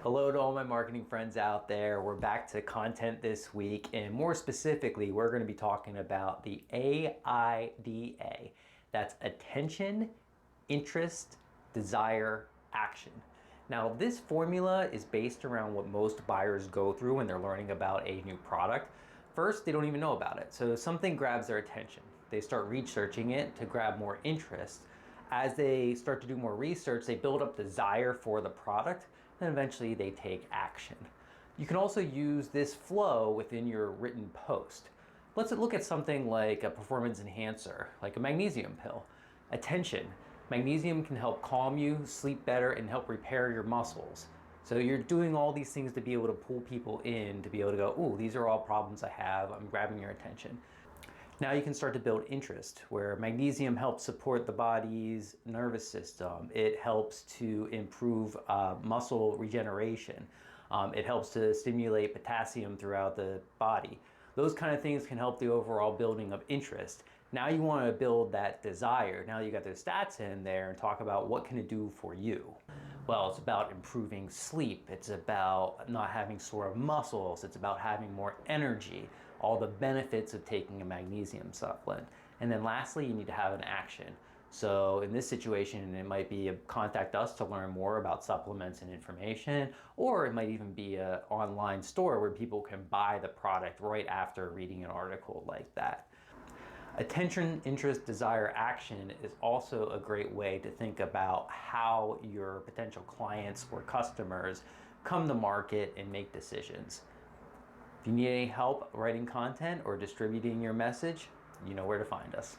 Hello to all my marketing friends out there. We're back to content this week, and more specifically, we're going to be talking about the AIDA. That's attention, interest, desire, action. Now, this formula is based around what most buyers go through when they're learning about a new product. First, they don't even know about it. So something grabs their attention. They start researching it to grab more interest. As they start to do more research, they build up desire for the product, and eventually they take action. You can also use this flow within your written post. Let's look at something like a performance enhancer, like a magnesium pill. Attention. Magnesium can help calm you, sleep better, and help repair your muscles. So you're doing all these things to be able to pull people in, to be able to go, oh, these are all problems I have, I'm grabbing your attention. Now you can start to build interest, where magnesium helps support the body's nervous system. It helps to improve muscle regeneration. It helps to stimulate potassium throughout the body. Those kind of things can help the overall building of interest. Now you want to build that desire. Now you got those stats in there and talk about what can it do for you. Well, it's about improving sleep. It's about not having sore muscles. It's about having more energy, all the benefits of taking a magnesium supplement. And then lastly, you need to have an action. So in this situation, it might be contact us to learn more about supplements and information, or it might even be an online store where people can buy the product right after reading an article like that. Attention, interest, desire, action is also a great way to think about how your potential clients or customers come to market and make decisions. If you need any help writing content or distributing your message, you know where to find us.